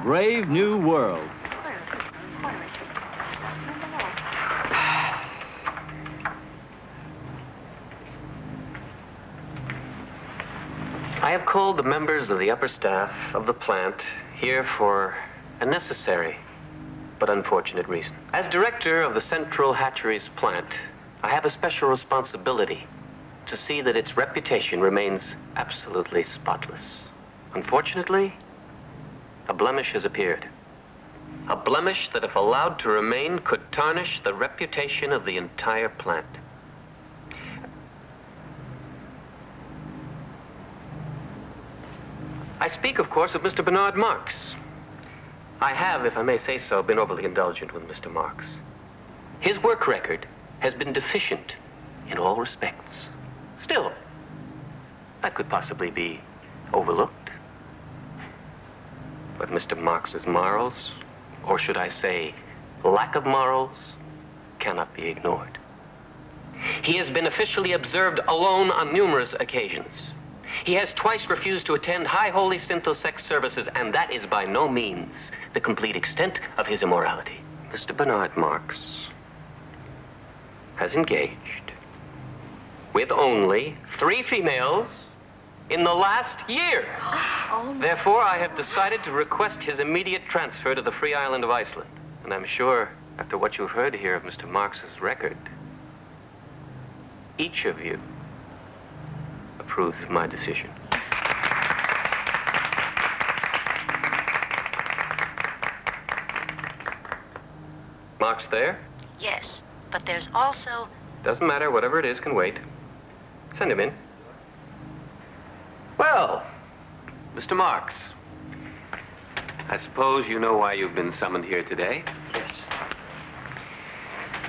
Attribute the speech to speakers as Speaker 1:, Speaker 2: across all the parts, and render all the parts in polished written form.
Speaker 1: brave new world.
Speaker 2: I have called the members of the upper staff of the plant here for a necessary but unfortunate reason. As director of the Central Hatcheries plant, I have a special responsibility to see that its reputation remains absolutely spotless. Unfortunately, a blemish has appeared. A blemish that, if allowed to remain, could tarnish the reputation of the entire plant. I speak, of course, of Mr. Bernard Marx. I have, if I may say so, been overly indulgent with Mr. Marx. His work record has been deficient in all respects. Still, that could possibly be overlooked. But Mr. Marx's morals, or should I say, lack of morals, cannot be ignored. He has been officially observed alone on numerous occasions. He has twice refused to attend High Holy Synthosex services, and that is by no means the complete extent of his immorality. Mr. Bernard Marx has engaged with only 3 females in the last year. Therefore, I have decided to request his immediate transfer to the free island of Iceland. And I'm sure, after what you've heard here of Mr. Marx's record, each of you approves of my decision. Marx there?
Speaker 3: Yes, but there's also...
Speaker 2: Doesn't matter, whatever it is can wait. Send him in. Well, Mr. Marx, I suppose you know why you've been summoned here today?
Speaker 4: Yes.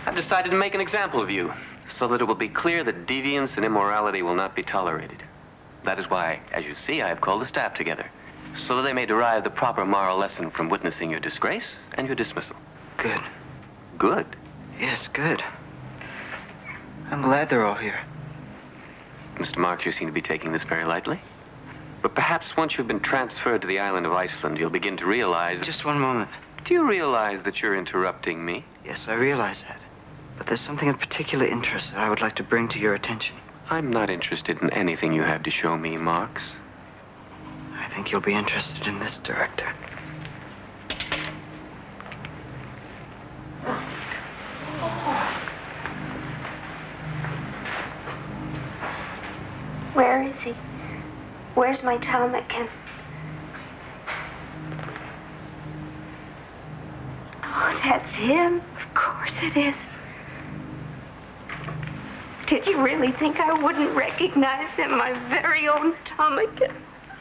Speaker 2: I've decided to make an example of you, so that it will be clear that deviance and immorality will not be tolerated. That is why, as you see, I have called the staff together, so that they may derive the proper moral lesson from witnessing your disgrace and your dismissal.
Speaker 4: Good.
Speaker 2: Good?
Speaker 4: Yes, good. I'm glad they're all here.
Speaker 2: Mr. Marx, you seem to be taking this very lightly. But perhaps once you've been transferred to the island of Iceland, you'll begin to realize...
Speaker 4: Just one moment.
Speaker 2: Do you realize that you're interrupting me?
Speaker 4: Yes, I realize that. But there's something of particular interest that I would like to bring to your attention.
Speaker 2: I'm not interested in anything you have to show me, Marx.
Speaker 4: I think you'll be interested in this, Director.
Speaker 5: Where is he? Where's my ptarmigan? Oh, that's him. Of course it is. Did you really think I wouldn't recognize him, my very own ptarmigan?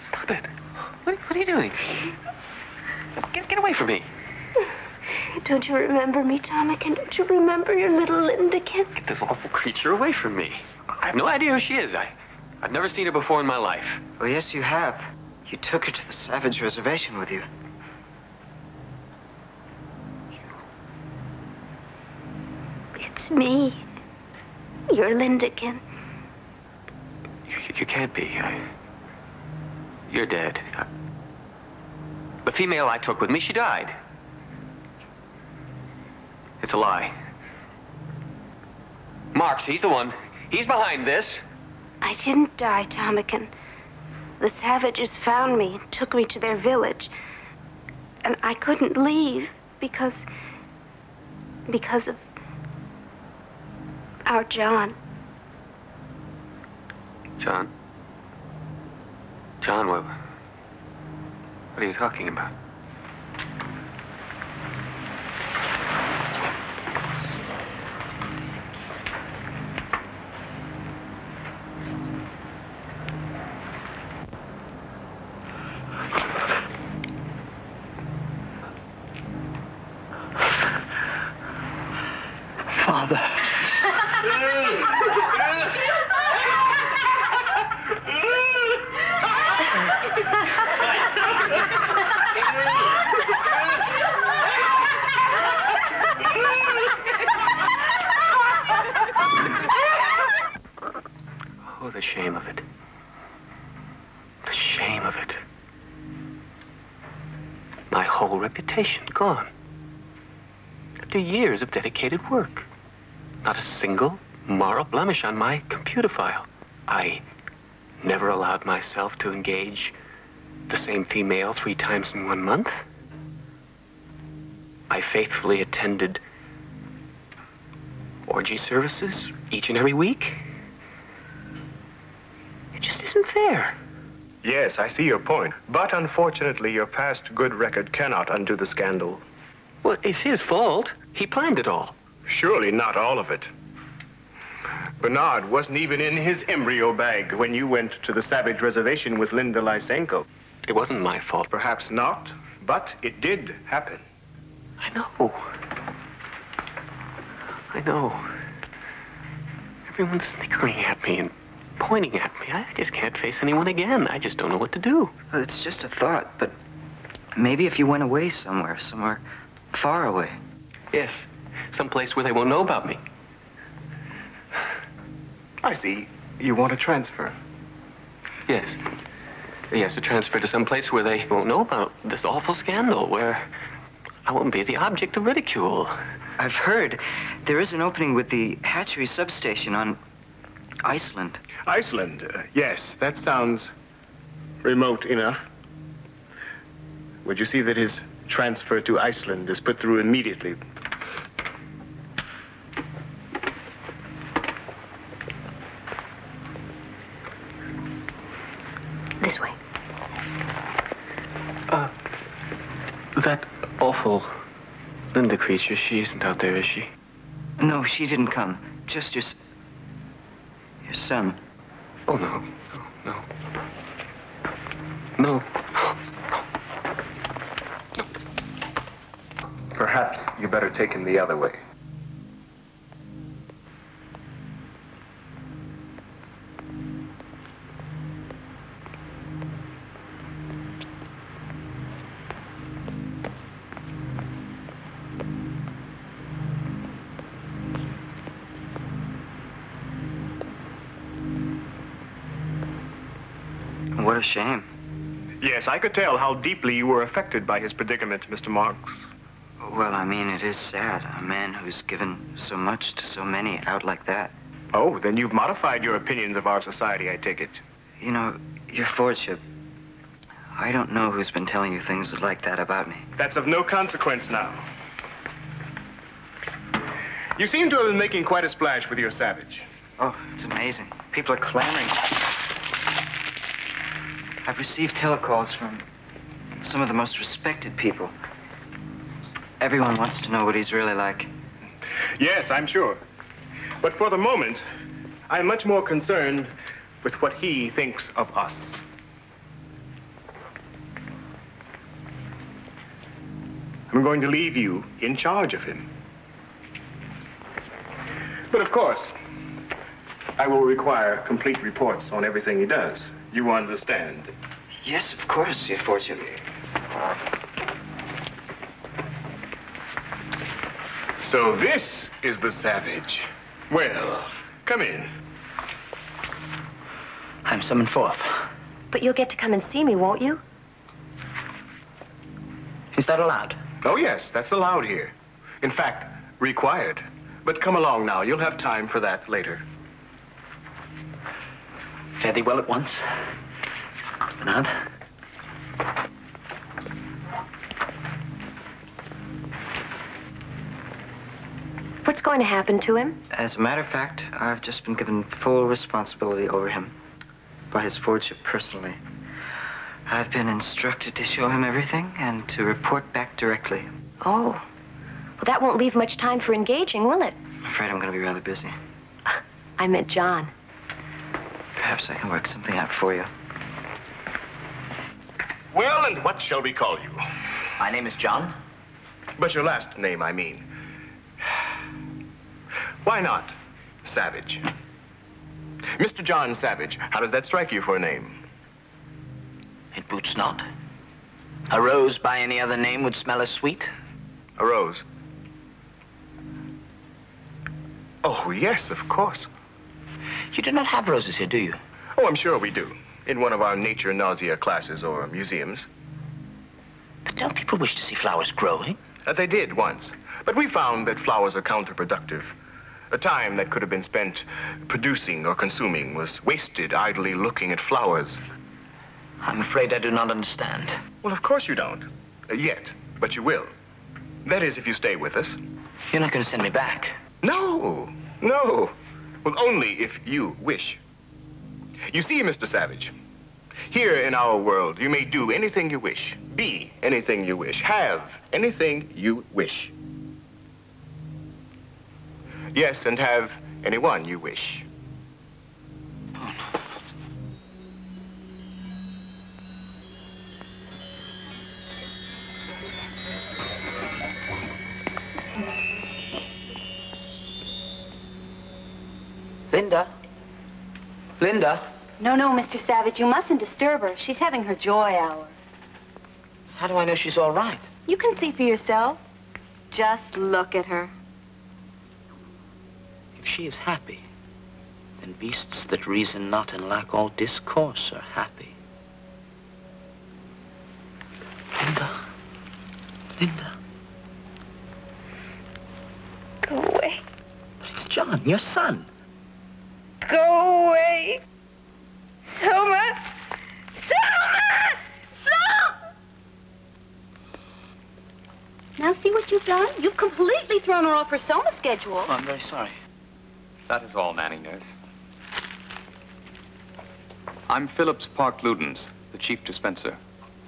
Speaker 2: Stop it. What are you doing? Get away from me.
Speaker 5: Don't you remember me, ptarmigan? Don't you remember your little Lindakin?
Speaker 2: Get this awful creature away from me. I have no idea who she is. I've never seen her before in my life.
Speaker 4: Oh, yes, you have. You took her to the Savage Reservation with you.
Speaker 5: It's me. You're Lindakin.
Speaker 2: You can't be. You're dead. The female I took with me, she died. It's a lie. Marx, he's the one. He's behind this.
Speaker 5: I didn't die, ptarmigan. The savages found me and took me to their village. And I couldn't leave because of our John.
Speaker 2: John? John, what are you talking about?
Speaker 4: Father.
Speaker 2: Oh, the shame of it. The shame of it. my whole reputation gone. After years of dedicated work. Not a single moral blemish on my computer file. I never allowed myself to engage the same female 3 times in 1 month. I faithfully attended orgy services each and every week. It just isn't fair.
Speaker 1: Yes, I see your point. But unfortunately, your past good record cannot undo the scandal.
Speaker 2: Well, it's his fault. He planned it all.
Speaker 1: Surely not all of it. Bernard wasn't even in his embryo bag when you went to the Savage Reservation with Linda Lysenko.
Speaker 2: It wasn't my fault.
Speaker 1: Perhaps not, but it did happen.
Speaker 2: I know. I know. Everyone's snickering at me and pointing at me. I just can't face anyone again. I just don't know what to do.
Speaker 4: Well, it's just a thought, but maybe if you went away somewhere far away.
Speaker 2: Yes, someplace where they won't know about me.
Speaker 1: I see. You want to transfer.
Speaker 2: Yes. Yes, to transfer to some place where they won't know about this awful scandal, where I won't be the object of ridicule.
Speaker 4: I've heard there is an opening with the hatchery substation on Iceland.
Speaker 1: Iceland? Yes, that sounds remote enough. Would you see that his transfer to Iceland is put through immediately?
Speaker 3: This way.
Speaker 2: That awful Linda creature, she isn't out there, is she?
Speaker 4: No, she didn't come. Just your son.
Speaker 2: Oh, no. No. No. No.
Speaker 1: Perhaps you better take him the other way.
Speaker 4: What a shame.
Speaker 1: Yes, I could tell how deeply you were affected by his predicament, Mr. Marks.
Speaker 4: Well, I mean, it is sad. A man who's given so much to so many out like that.
Speaker 1: Oh, then you've modified your opinions of our society, I take it.
Speaker 4: You know, your Fordship, I don't know who's been telling you things like that about me.
Speaker 1: That's of no consequence now. You seem to have been making quite a splash with your Savage.
Speaker 4: Oh, it's amazing. People are clamoring. I've received telecalls from some of the most respected people. Everyone wants to know what he's really like.
Speaker 1: Yes, I'm sure. But for the moment, I'm much more concerned with what he thinks of us. I'm going to leave you in charge of him. But of course, I will require complete reports on everything he does. You understand?
Speaker 4: Yes, of course, your Fordship.
Speaker 1: So this is the Savage. Well, come in.
Speaker 4: I'm summoned forth.
Speaker 3: But you'll get to come and see me, won't you?
Speaker 4: Is that allowed?
Speaker 1: Oh, yes, that's allowed here. In fact, required. But come along now. You'll have time for that later.
Speaker 4: Fare thee well at once. Bernard.
Speaker 3: What's going to happen to him?
Speaker 4: As a matter of fact, I've just been given full responsibility over him by his Fordship personally. I've been instructed to show him everything and to report back directly.
Speaker 3: Oh. Well, that won't leave much time for engaging, will it?
Speaker 4: I'm afraid I'm going to be rather busy.
Speaker 3: I meant John.
Speaker 4: Perhaps I can work something out for you.
Speaker 1: Well, and what shall we call you?
Speaker 4: My name is John.
Speaker 1: But your last name, I mean. Why not Savage? Mr. John Savage, how does that strike you for a name?
Speaker 4: It boots not. A rose by any other name would smell as sweet.
Speaker 1: A rose? Oh, yes, of course.
Speaker 4: You do not have roses here, do you?
Speaker 1: Oh, I'm sure we do. In one of our nature nausea classes or museums.
Speaker 6: But don't people wish to see flowers growing?
Speaker 1: They did once. But we found that flowers are counterproductive. The time that could have been spent producing or consuming was wasted idly looking at flowers.
Speaker 6: I'm afraid I do not understand.
Speaker 1: Well, of course you don't. Yet. But you will. That is, if you stay with us.
Speaker 6: You're not going to send me back?
Speaker 1: No. No. Well, only if you wish. You see, Mr. Savage, here in our world, you may do anything you wish, be anything you wish, have anything you wish. Yes, and have anyone you wish.
Speaker 6: Linda? Linda?
Speaker 7: No, Mr. Savage, you mustn't disturb her. She's having her joy hour.
Speaker 6: How do I know she's all right?
Speaker 7: You can see for yourself. Just look at her.
Speaker 6: If she is happy, then beasts that reason not and lack all discourse are happy. Linda. Linda.
Speaker 5: Go away.
Speaker 6: It's John, your son.
Speaker 5: Go away. Soma! Soma! Soma!
Speaker 7: Now see what you've done? You've completely thrown her off her Soma schedule.
Speaker 6: Oh, I'm very sorry.
Speaker 8: That is all, Nanny Nurse. I'm Phillips Park Ludens, the chief dispenser.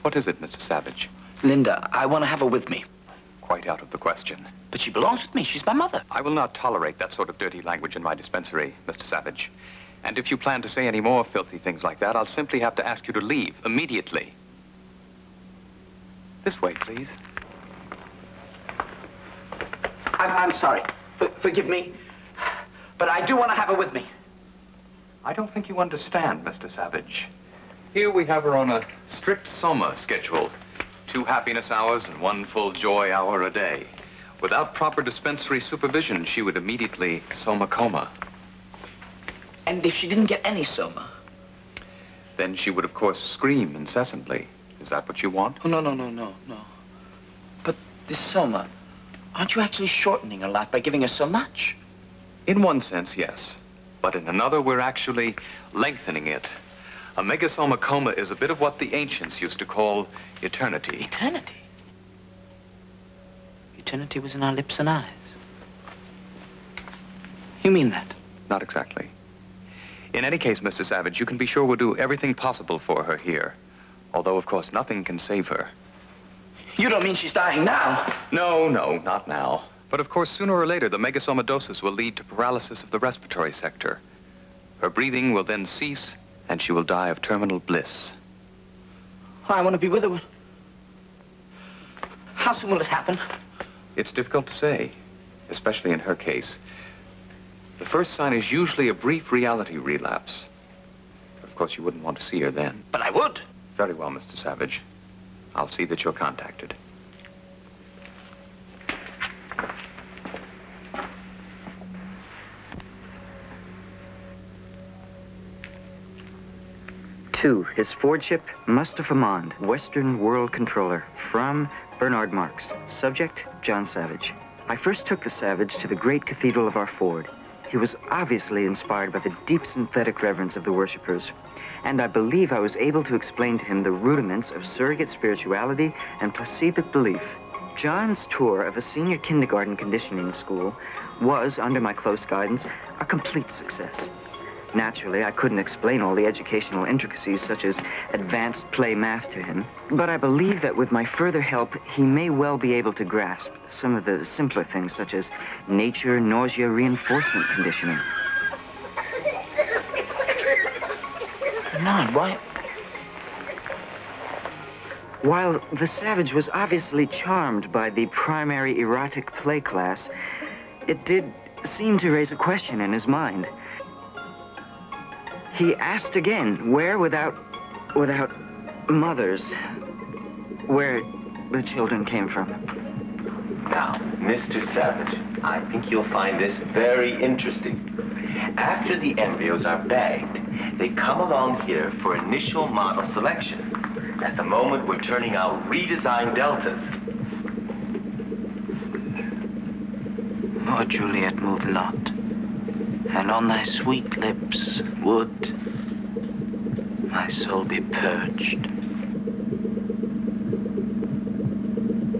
Speaker 8: What is it, Mr. Savage?
Speaker 6: Linda, I want to have her with me.
Speaker 8: Quite out of the question.
Speaker 6: But she belongs with me. She's my mother.
Speaker 8: I will not tolerate that sort of dirty language in my dispensary, Mr. Savage. And if you plan to say any more filthy things like that, I'll simply have to ask you to leave immediately. This way, please.
Speaker 6: I'm sorry. Forgive me. But I do want to have her with me.
Speaker 8: I don't think you understand, Mr. Savage. Here we have her on a strict Soma schedule. 2 happiness hours and 1 full joy hour a day. Without proper dispensary supervision, she would immediately Soma coma.
Speaker 6: And if she didn't get any Soma?
Speaker 8: Then she would, of course, scream incessantly. Is that what you want?
Speaker 6: Oh, no. But this Soma, aren't you actually shortening her life by giving her so much?
Speaker 8: In one sense, yes. But in another, we're actually lengthening it. A megasoma coma is a bit of what the ancients used to call eternity.
Speaker 6: Eternity? Eternity was in our lips and eyes. You mean that?
Speaker 8: Not exactly. In any case, Mr. Savage, you can be sure we'll do everything possible for her here. Although, of course, nothing can save her.
Speaker 6: You don't mean she's dying now?
Speaker 8: No, not now. But of course, sooner or later, the megasomadosis will lead to paralysis of the respiratory sector. Her breathing will then cease, and she will die of terminal bliss.
Speaker 6: I want to be with her. How soon will it happen?
Speaker 8: It's difficult to say, especially in her case. The first sign is usually a brief reality relapse. Of course, you wouldn't want to see her then.
Speaker 6: But I would.
Speaker 8: Very well, Mr. Savage. I'll see that you're contacted.
Speaker 4: To His Fordship, Mustafa Mond, Western World Controller, from Bernard Marx. Subject, John Savage. I first took the Savage to the great cathedral of our Ford. He was obviously inspired by the deep synthetic reverence of the worshippers, and I believe I was able to explain to him the rudiments of surrogate spirituality and placidic belief. John's tour of a senior kindergarten conditioning school was, under my close guidance, a complete success. Naturally, I couldn't explain all the educational intricacies such as advanced play math to him, but I believe that with my further help, he may well be able to grasp some of the simpler things such as nature, nausea, reinforcement conditioning.
Speaker 6: Bernard, why?
Speaker 4: While the Savage was obviously charmed by the primary erotic play class, it did seem to raise a question in his mind. He asked again where without mothers, where the children came from.
Speaker 2: Now, Mr. Savage, I think you'll find this very interesting. After the embryos are bagged, they come along here for initial model selection.
Speaker 9: At the moment, we're turning out redesigned deltas.
Speaker 6: Oh, Juliet, move not. And on thy sweet lips would my soul be purged.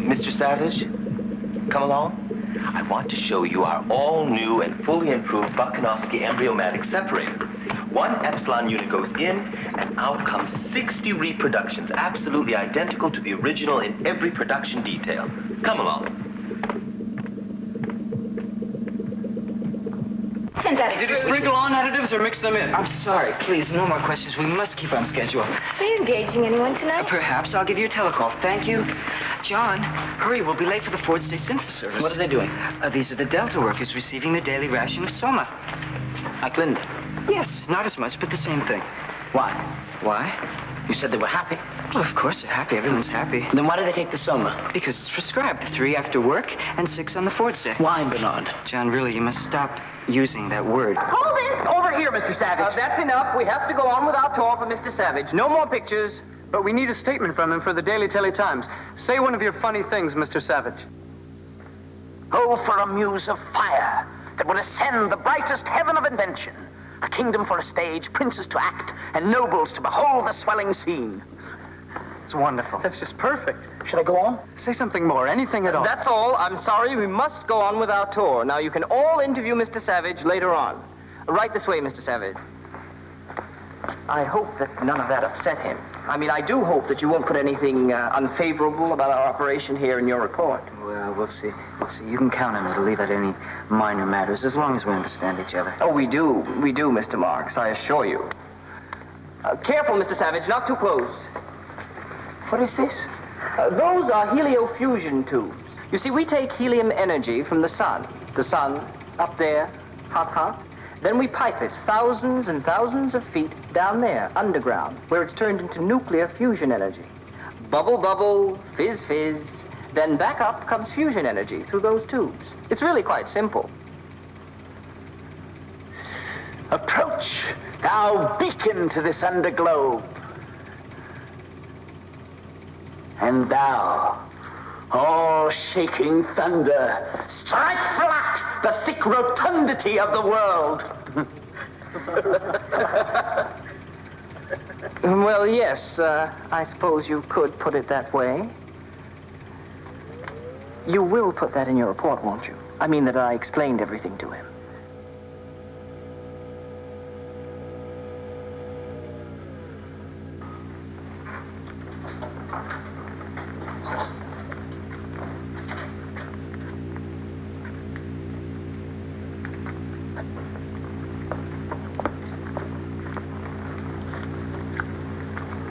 Speaker 9: Mr. Savage, come along. I want to show you our all-new and fully improved Bakanowski embryomatic separator. 1 epsilon unit goes in, and out comes 60 reproductions, absolutely identical to the original in every production detail. Come along.
Speaker 6: Did you sprinkle on additives or mix them in? I'm sorry. Please, no more questions. We must keep on schedule.
Speaker 3: Are you engaging anyone tonight?
Speaker 4: Perhaps. I'll give you a telecall. Thank you. John, hurry. We'll be late for the Ford State Synthesis service.
Speaker 6: What are they doing?
Speaker 4: These are the Delta workers receiving the daily ration of Soma.
Speaker 6: Like Linda.
Speaker 4: Yes, not as much, but the same thing.
Speaker 6: Why?
Speaker 4: Why?
Speaker 6: You said they were happy.
Speaker 4: Well, of course they're happy. Everyone's happy.
Speaker 6: Then why do they take the Soma?
Speaker 4: Because it's prescribed. 3 after work and 6 on the Ford's Day.
Speaker 6: Why, Bernard?
Speaker 4: John, really, you must stop using that word.
Speaker 10: Hold it! Over here, Mr. Savage. That's enough. We have to go on with our tour for Mr. Savage. No more pictures.
Speaker 11: But we need a statement from him for the Daily Times. Say one of your funny things, Mr. Savage.
Speaker 10: Oh, for a muse of fire that would ascend the brightest heaven of invention. A kingdom for a stage, princes to act, and nobles to behold the swelling scene.
Speaker 11: It's wonderful. That's just perfect.
Speaker 10: Should I go on?
Speaker 11: Say something more, anything at all.
Speaker 10: That's all. I'm sorry. We must go on with our tour. Now, you can all interview Mr. Savage later on. Right this way, Mr. Savage. I hope that none of that upset him. I mean, I do hope that you won't put anything unfavorable about our operation here in your report.
Speaker 4: Well, we'll see. We'll see. You can count on me to leave out any minor matters as long as we understand each other.
Speaker 10: Oh, we do. We do, Mr. Marks, I assure you. Careful, Mr. Savage, not too close. What is this? Those are heliofusion tubes. You see, we take helium energy from the sun. The sun, up there, hot, hot. Then we pipe it thousands and thousands of feet down there, underground, where it's turned into nuclear fusion energy. Bubble, bubble, fizz, fizz. Then back up comes fusion energy through those tubes. It's really quite simple. Approach, thou beacon to this underglobe. And thou, all-shaking thunder, strike flat the thick rotundity of the world. Well, yes, I suppose you could put it that way. You will put that in your report, won't you? I mean that I explained everything to him.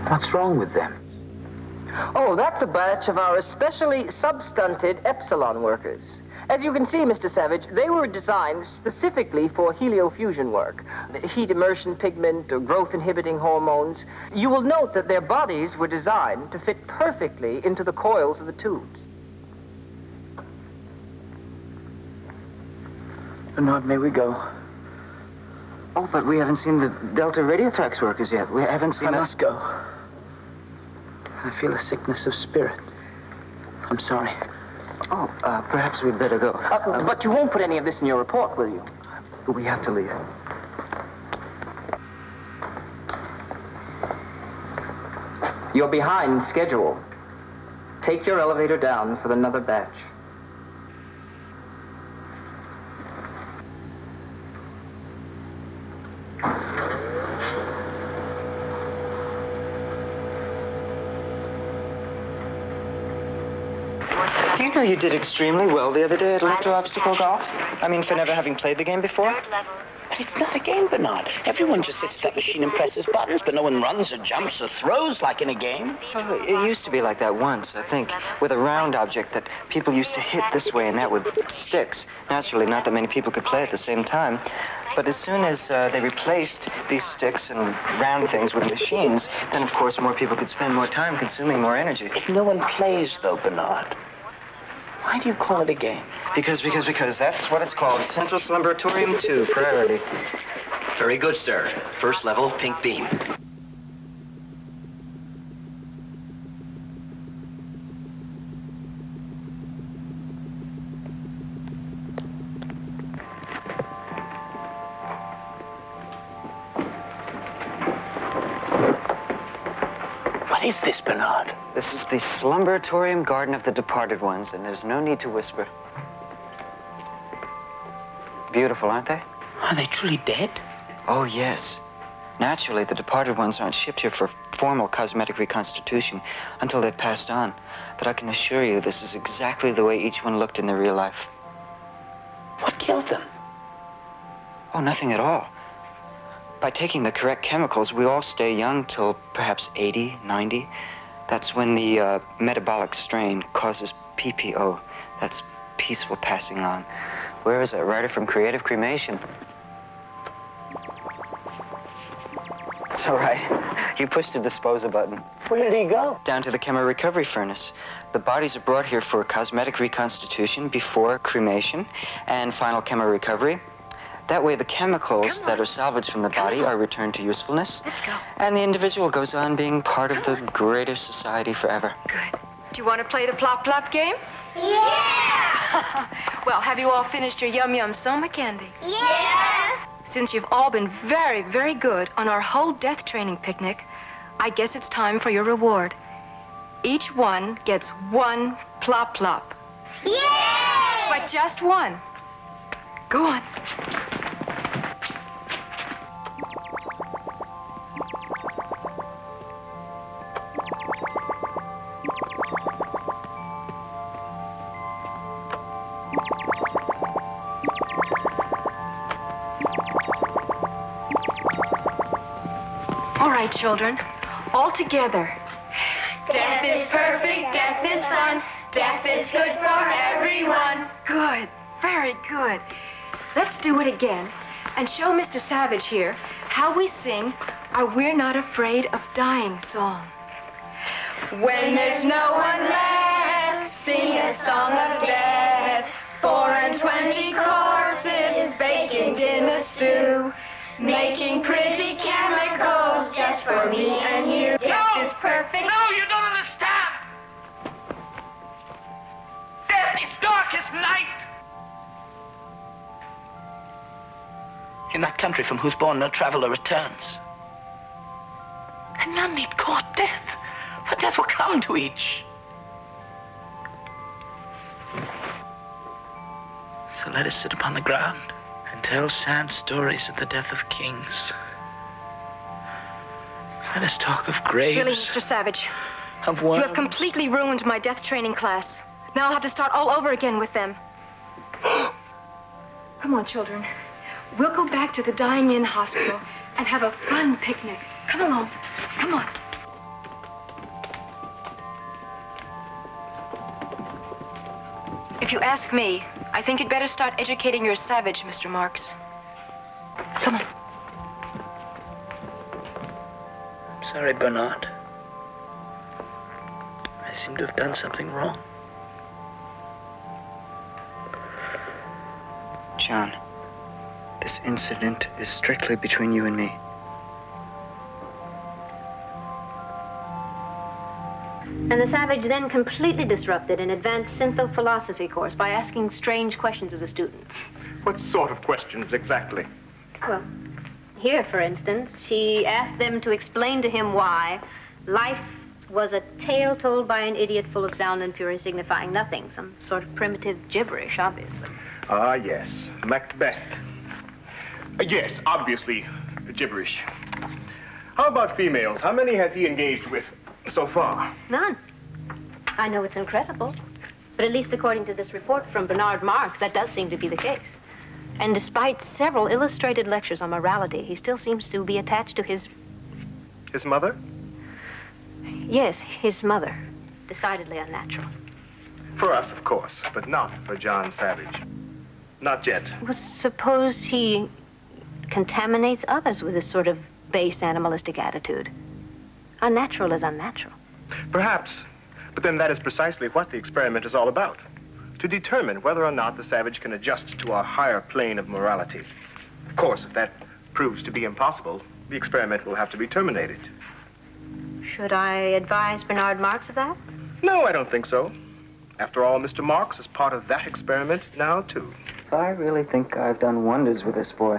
Speaker 6: What's wrong with them?
Speaker 10: Oh, that's a batch of our especially substunted epsilon workers. As you can see, Mr. Savage, they were designed specifically for heliofusion work. The heat immersion pigment or growth-inhibiting hormones. You will note that their bodies were designed to fit perfectly into the coils of the tubes.
Speaker 6: Bernard, may we go?
Speaker 4: Oh, but we haven't seen the Delta Radiothrax workers yet. We haven't seen
Speaker 6: I must go. I feel a sickness of spirit. I'm sorry.
Speaker 4: Oh, perhaps we'd better go.
Speaker 10: But you won't put any of this in your report, will you?
Speaker 4: We have to leave.
Speaker 10: You're behind schedule. Take your elevator down for another batch.
Speaker 4: Do you know you did extremely well the other day at electro-obstacle golf? I mean, for never having played the game before?
Speaker 6: But it's not a game, Bernard. Everyone just sits at that machine and presses buttons, but no one runs or jumps or throws like in a game.
Speaker 4: Oh, it used to be like that once, I think, with a round object that people used to hit this way and that with sticks. Naturally, not that many people could play at the same time. But as soon as they replaced these sticks and round things with machines, then, of course, more people could spend more time consuming more energy.
Speaker 6: If no one plays, though, Bernard, why do you call it a game?
Speaker 4: Because that's what it's called. Central Slumbratorium 2, priority.
Speaker 9: Very good, sir. First level, pink beam.
Speaker 6: What is this, Bernard?
Speaker 4: This is the slumberatorium garden of the departed ones, and there's no need to whisper. Beautiful, aren't they?
Speaker 6: Are they truly dead?
Speaker 4: Oh, yes. Naturally, the departed ones aren't shipped here for formal cosmetic reconstitution until they've passed on. But I can assure you this is exactly the way each one looked in their real life.
Speaker 6: What killed them?
Speaker 4: Oh, nothing at all. By taking the correct chemicals, we all stay young till perhaps 80, 90. That's when the metabolic strain causes PPO. That's peaceful passing on. Where is that writer from Creative Cremation? It's all right. You pushed the disposal button.
Speaker 6: Where did he go?
Speaker 4: Down to the chemo recovery furnace. The bodies are brought here for cosmetic reconstitution before cremation and final chemo recovery. That way the chemicals that are salvaged from the body are returned to usefulness.
Speaker 3: Let's go.
Speaker 4: And the individual goes on being part of the greater society forever.
Speaker 3: Good. Do you want to play the plop-plop game? Yeah! Well, have you all finished your yum-yum soma candy?
Speaker 5: Yeah!
Speaker 3: Since you've all been very, very good on our whole death training picnic, I guess it's time for your reward. Each one gets one plop-plop.
Speaker 5: Yay!
Speaker 3: But just one. Go on. All right, children, all together.
Speaker 7: Death is perfect, death is fun, death is good for everyone.
Speaker 3: Good, very good. Let's do it again and show Mr. Savage here how we sing our We're Not Afraid of Dying song.
Speaker 7: When there's no one left, sing a song of death. 420 corpses baking in a stew, making pretty chemicals just for me and you. Death is perfect.
Speaker 6: No, you don't understand! Death is dark as night! In that country from whose bourne no traveler returns. And none need court death, for death will come to each. So let us sit upon the ground and tell sad stories of the death of kings. Let us talk of graves.
Speaker 3: Really, Mr. Savage,
Speaker 6: of
Speaker 3: you
Speaker 6: worms.
Speaker 3: have completely ruined my death training class. Now I'll have to start all over again with them. Come on, children. We'll go back to the Dying Inn Hospital and have a fun picnic. Come along. Come on. If you ask me, I think you'd better start educating your Savage, Mr. Marks. Come on.
Speaker 6: I'm sorry, Bernard. I seem to have done something wrong.
Speaker 4: John, this incident is strictly between you and me.
Speaker 12: And the Savage then completely disrupted an advanced synthophilosophy course by asking strange questions of the students.
Speaker 1: What sort of questions exactly?
Speaker 12: Well, here, for instance, he asked them to explain to him why life was a tale told by an idiot full of sound and fury signifying nothing, some sort of primitive gibberish, obviously.
Speaker 1: Ah, yes, Macbeth. Yes, obviously, gibberish. How about females? How many has he engaged with so far?
Speaker 12: None. I know it's incredible, but at least according to this report from Bernard Marks, that does seem to be the case. And despite several illustrated lectures on morality, he still seems to be attached to his...
Speaker 1: His mother?
Speaker 12: Yes, his mother. Decidedly unnatural.
Speaker 1: For us, of course, but not for John Savage. Not yet.
Speaker 12: Well, suppose he contaminates others with this sort of base animalistic attitude. Unnatural is unnatural.
Speaker 1: Perhaps, but then that is precisely what the experiment is all about. To determine whether or not the Savage can adjust to a higher plane of morality. Of course, if that proves to be impossible, the experiment will have to be terminated.
Speaker 12: Should I advise Bernard Marks of that?
Speaker 1: No, I don't think so. After all, Mr. Marks is part of that experiment now, too.
Speaker 4: I really think I've done wonders with this boy.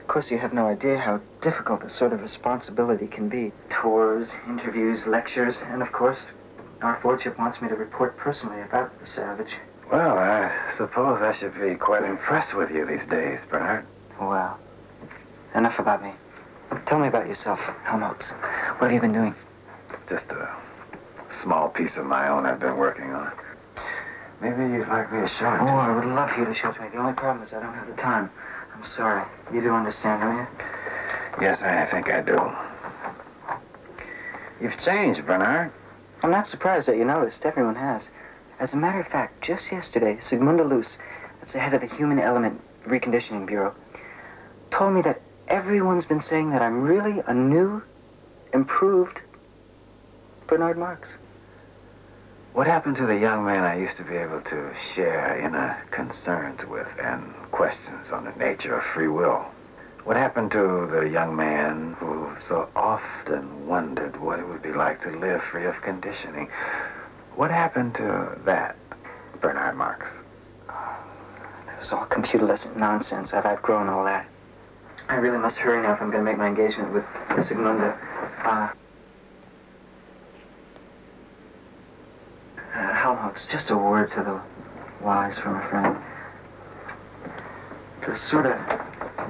Speaker 4: Of course, you have no idea how difficult this sort of responsibility can be. Tours, interviews, lectures, and of course, our Fordship wants me to report personally about the Savage.
Speaker 13: Well, I suppose I should be quite impressed with you these days, Bernard.
Speaker 4: Well, enough about me. Tell me about yourself, Helmholtz. What have you been doing?
Speaker 13: Just a small piece of my own I've been working on. Maybe you'd like me to show it to you.
Speaker 4: Oh, I would love you to show it to me. The only problem is I don't have the time. I'm sorry. You do understand, don't you?
Speaker 13: Yes, I think I do. You've changed, Bernard.
Speaker 4: I'm not surprised that you noticed. Everyone has. As a matter of fact, just yesterday, Sigmunda Luce, that's the head of the Human Element Reconditioning Bureau, told me that everyone's been saying that I'm really a new, improved Bernard Marx.
Speaker 13: What happened to the young man I used to be able to share inner concerns with and questions on the nature of free will? What happened to the young man who so often wondered what it would be like to live free of conditioning? What happened to that, Bernard Marx?
Speaker 4: That was all computerless nonsense. I've outgrown all that. I really must hurry now if I'm going to make my engagement with Sigmunda. Helmholtz, just a word to the wise from a friend. The sort of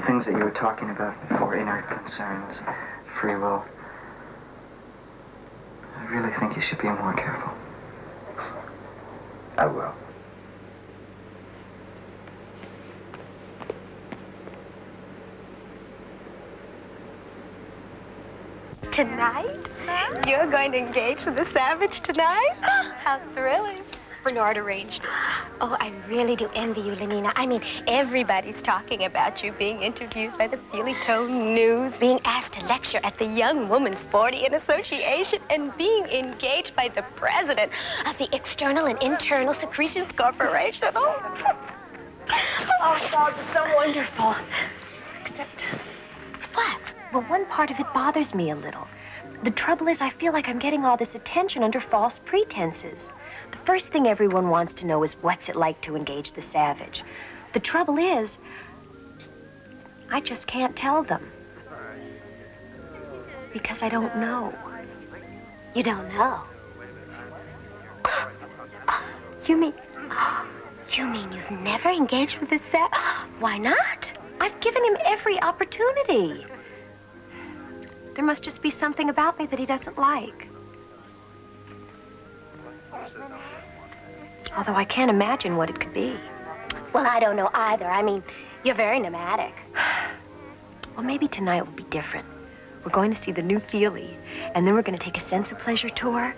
Speaker 4: things that you were talking about before, inner concerns, free will, I really think you should be more careful.
Speaker 13: I will.
Speaker 3: Tonight? You're going to engage with the Savage tonight? How thrilling. Bernard arranged it.
Speaker 14: Oh, I really do envy you, Lenina. I mean,
Speaker 3: Everybody's talking about you being interviewed by the Feely Tone News, being asked to lecture at the Young Women's Sporting Association, and being engaged by the president of the External and Internal Secretions Corporation.
Speaker 14: oh, Saul, it's so wonderful. Except,
Speaker 3: What?
Speaker 14: well, one part of it bothers me a little. The trouble is, I feel like I'm getting all this attention under false pretenses. The first thing everyone wants to know is what's it like to engage the Savage. The trouble is, I just can't tell them. Because I don't know.
Speaker 3: You don't know? You mean you've never engaged with the Savage?
Speaker 14: Why not? I've given him every opportunity. There must just be something about me that he doesn't like. Although I can't imagine what it could be.
Speaker 3: Well, I don't know either. I mean, you're very nomadic.
Speaker 14: Well, maybe tonight will be different. We're going to see the new Feely, and then we're going to take a sense of pleasure tour.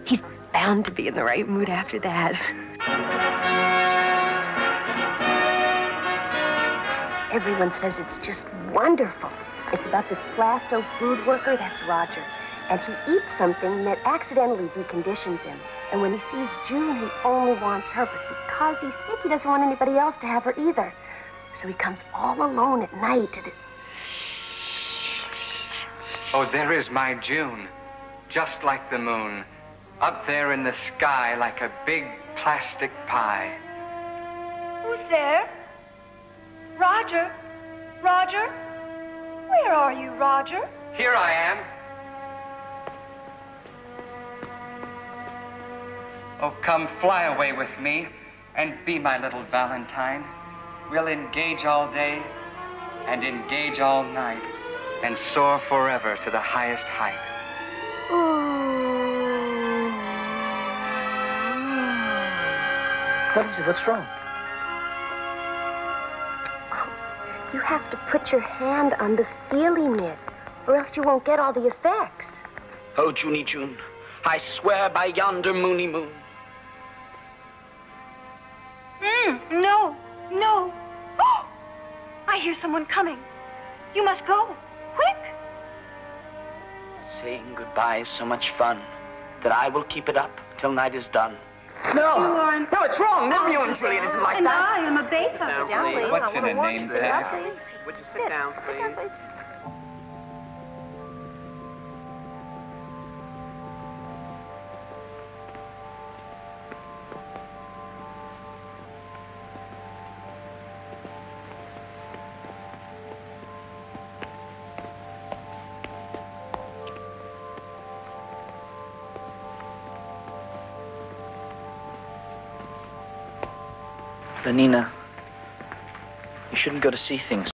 Speaker 14: He's bound to be in the right mood after that.
Speaker 3: Everyone says it's just wonderful. It's about this plasto food worker, that's Roger. And he eats something that accidentally deconditions him. And when he sees June, he only wants her. But because he's sick, he doesn't want anybody else to have her either. So he comes all alone at night to the...
Speaker 15: Oh, there is my June, just like the moon, up there in the sky like a big plastic pie.
Speaker 7: Who's there? Roger? Roger? Where are you, Roger?
Speaker 15: Here I am. Oh, come fly away with me and be my little Valentine. We'll engage all day and engage all night and soar forever to the highest height.
Speaker 10: What is it? What's wrong?
Speaker 3: You have to put your hand on the feely nib, or else you won't get all the effects.
Speaker 6: Oh, Junie June, I swear by yonder moony moon.
Speaker 7: No, no. Oh, I hear someone coming. You must go, quick.
Speaker 6: Saying goodbye is so much fun that I will keep it up till night is done.
Speaker 10: No,
Speaker 7: You are an...
Speaker 10: no, it's wrong. Romeo and Juliet isn't like
Speaker 7: And
Speaker 10: that.
Speaker 7: I am a Beethoven.
Speaker 15: What's in a name tag?
Speaker 6: Would you sit down, please? Lenina, you shouldn't go to see things